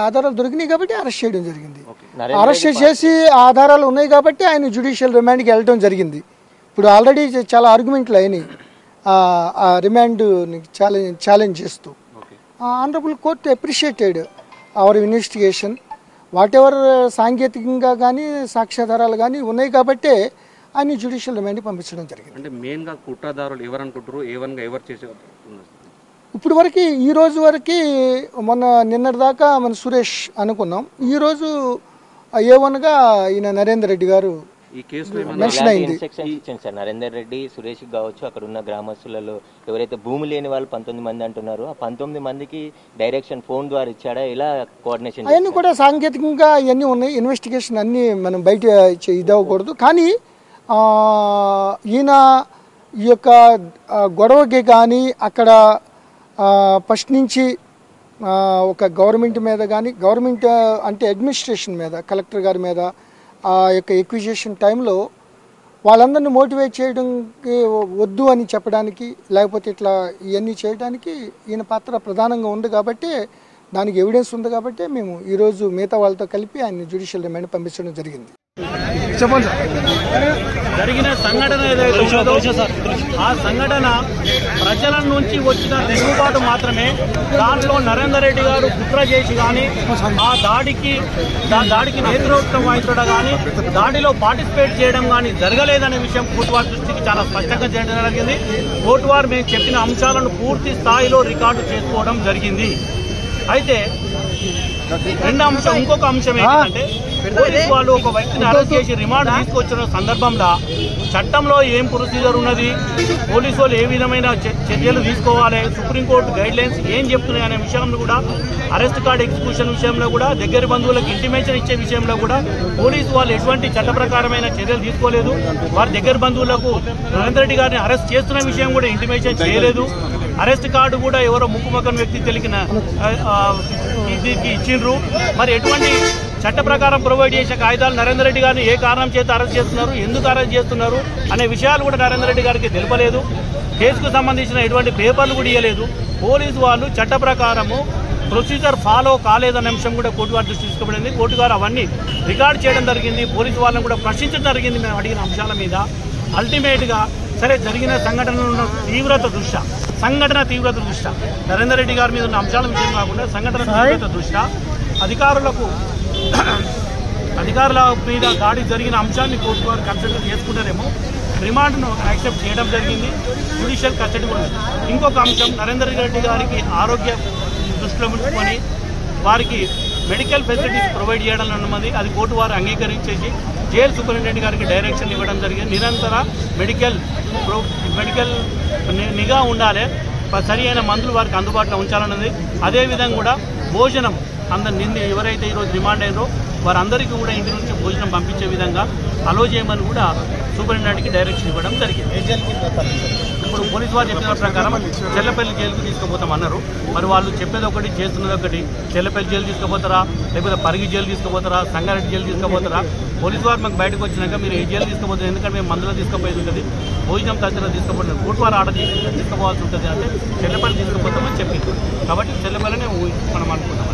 ఆధారాలు దొరికినాయి కాబట్టి అరెస్ట్ చేయడం జరిగింది. అరెస్ట్ చేసి ఆధారాలు ఉన్నాయి కాబట్టి ఆయన జ్యుడిషియల్ రిమాండ్కి వెళ్ళడం జరిగింది. ఇప్పుడు ఆల్రెడీ చాలా ఆర్గ్యుమెంట్లు అయినాయి రిమాండ్ ఛాలెంజ్ చేస్తూ. Honourable court appreciated hour investigation, what ever సాంకేతికంగా కానీ సాక్ష్యాధారాలు కానీ ఉన్నాయి కాబట్టి ఆయన జ్యుడిషియల్ రిమాండ్కి పంపించడం జరిగింది. అంటే మెయిన్గా కుట్రదారులు ఎవరు అనుకుంటారు, ఎవరు చేసే ఇప్పుడు వరకు ఈ రోజు వరకు నిన్నటిదాకా మన సురేష్ అనుకున్నాం. ఈరోజు A1గా ఈయన నరేందర్ రెడ్డి గారు మెన్షన్ అయింది. సార్ నరేందర్ రెడ్డి సురేష్ కావచ్చు, అక్కడ ఉన్న గ్రామస్తులలో ఎవరైతే భూమి లేని వాళ్ళు 19 మంది అంటున్నారు, ఆ 19 మందికి డైరెక్షన్ ఫోన్ ద్వారా ఇచ్చాడా, ఇలా కోఆర్డినేషన్ అవన్నీ కూడా సాంకేతికంగా ఇవన్నీ ఉన్నాయి. ఇన్వెస్టిగేషన్ అన్నీ మనం బయట ఇదవ్వకూడదు. కానీ ఈయన ఈ యొక్క గొడవకి కానీ అక్కడ ఫస్ట్ నుంచి ఒక గవర్నమెంట్ మీద కానీ, గవర్నమెంట్ అంటే అడ్మినిస్ట్రేషన్ మీద, కలెక్టర్ గారి మీద ఆ యొక్క ఎక్విజిషన్ టైంలో వాళ్ళందరినీ మోటివేట్ చేయడానికి, వద్దు అని చెప్పడానికి, లేకపోతే ఇట్లా ఇవన్నీ చేయడానికి ఈయన పాత్ర ప్రధానంగా ఉంది కాబట్టి, దానికి ఎవిడెన్స్ ఉంది కాబట్టి మేము ఈరోజు మిగతా వాళ్ళతో కలిపి ఆయన జ్యుడిషియల్ రిమాండ్ పంపించడం జరిగింది. చెప్పండి సార్. జరిగిన సంఘటన ఏదైతే ఉందో ఆ సంఘటన ప్రజల నుంచి వచ్చిన తిరుగుబాటు మాత్రమే. దాంట్లో నరేందర్ రెడ్డి గారు కుట్ర చేసి కానీ, ఆ దాడికి నేతృత్వం వహించడం కానీ, దాడిలో పార్టిసిపేట్ చేయడం కానీ జరగలేదనే విషయం కోర్టు వారి దృష్టికి చాలా స్పష్టంగా చేయడం జరిగింది. కోర్టు వారు మేము చెప్పిన అంశాలను పూర్తి స్థాయిలో రికార్డు చేసుకోవడం జరిగింది. అయితే ఇంకొక అంశం ఏంటంటే, పోలీసు వాళ్ళు ఒక వ్యక్తిని అరెస్ట్ చేసి రిమాండ్ తీసుకొచ్చిన సందర్భంలో చట్టంలో ఏం ప్రొసీజర్ ఉన్నది, పోలీసు వాళ్ళు ఏ విధమైన చర్యలు తీసుకోవాలి, సుప్రీంకోర్టు గైడ్ లైన్స్ ఏం చెప్తున్నాయి అనే విషయంలో కూడా, అరెస్ట్ కార్డు ఎగ్జిక్యూషన్ విషయంలో కూడా, దగ్గర బంధువులకు ఇంటిమేషన్ ఇచ్చే విషయంలో కూడా పోలీసు వాళ్ళు ఎటువంటి చట్ట ప్రకారమైన చర్యలు తీసుకోలేదు. వారి దగ్గర బంధువులకు నరేందర్ రెడ్డి గారిని అరెస్ట్ చేస్తున్న విషయం కూడా ఇంటిమేషన్ చేయలేదు. అరెస్ట్ కార్డు కూడా ఎవరో ముక్కుమక్కని వ్యక్తి తెలిసిన దీనికి ఇచ్చిండ్రు. మరి ఎటువంటి చట్ట ప్రకారం ప్రొవైడ్ చేసే కాగితాలు నరేందర్ రెడ్డి గారిని ఏ కారణం చేత అరెస్ట్ చేస్తున్నారు, ఎందుకు అరెస్ట్ చేస్తున్నారు అనే విషయాలు కూడా నరేందర్ రెడ్డి గారికి తెలపలేదు. కేసుకు సంబంధించిన ఎటువంటి పేపర్లు కూడా ఇవ్వలేదు. పోలీసు వాళ్ళు చట్ట ప్రకారము ప్రొసీజర్ ఫాలో కాలేదనే అంశం కూడా కోర్టు వారి దృష్టి తీసుకోబడింది. కోర్టు గారు అవన్నీ రికార్డ్ చేయడం జరిగింది. పోలీసు వాళ్ళని కూడా ప్రశ్నించడం జరిగింది మేము అడిగిన అంశాల మీద. అల్టిమేట్గా సరే, జరిగిన సంఘటన తీవ్రత దృష్ట్యా నరేందర్ రెడ్డి గారి మీద ఉన్న అంశాల విషయం కాకుండా సంఘటన తీవ్రత దృష్ట్యా అధికారుల మీద దాడి జరిగిన అంశాన్ని కోర్టు వారు కన్సిడర్ చేసుకుంటారేమో రిమాండ్ను యాక్సెప్ట్ చేయడం జరిగింది. జ్యుడిషియల్ కస్టడీ కూడా. ఇంకొక అంశం, నరేందర్ రెడ్డి గారికి ఆరోగ్య దృష్టిలో ఉంచుకొని వారికి మెడికల్ ఫెసిలిటీస్ ప్రొవైడ్ చేయడం అన్నది అది కోర్టు వారు అంగీకరించేసి జైలు సూపరింటెండెంట్ గారికి డైరెక్షన్ ఇవ్వడం జరిగింది. నిరంతర మెడికల్ నిఘా ఉండాలి, సరి అయిన మందులు వారికి అందుబాటులో ఉంచాలన్నది. అదేవిధంగా కూడా భోజనం ఎవరైతే ఈరోజు రిమాండ్ అయ్యారో వారందరికీ కూడా ఇంటి నుంచి భోజనం పంపించే విధంగా అలో చేయమని కూడా సూపరింటెండెంట్కి డైరెక్షన్ ఇవ్వడం జరిగింది. ఇప్పుడు పోలీసు వారు చెప్పిన ప్రకారం చెల్లపల్లి జైలుకు తీసుకుపోతామన్నారు. మరి వాళ్ళు చెప్పేది ఒకటి, చేస్తున్నది ఒకటి. చెల్లపల్లి జైలు తీసుకుపోతారా, లేకపోతే పరిగి జైలు తీసుకుపోతారా, సంగారెడ్డి జైలు తీసుకుపోతారా? పోలీసు వారు మాకు బయటకు వచ్చినాక మీరు ఏ జైలు తీసుకుపోతారు, ఎందుకంటే మేము మందులో తీసుకుపోయేది ఉంటుంది, భోజనం తదితర తీసుకుపోతుంది, కోర్టు వారు ఆర్డర్ చేసి తీసుకోవాల్సి ఉంటుంది అంటే చెల్లపల్లి తీసుకుపోతామని చెప్పింది. కాబట్టి చెల్లపల్లినే మనం అనుకుంటాం.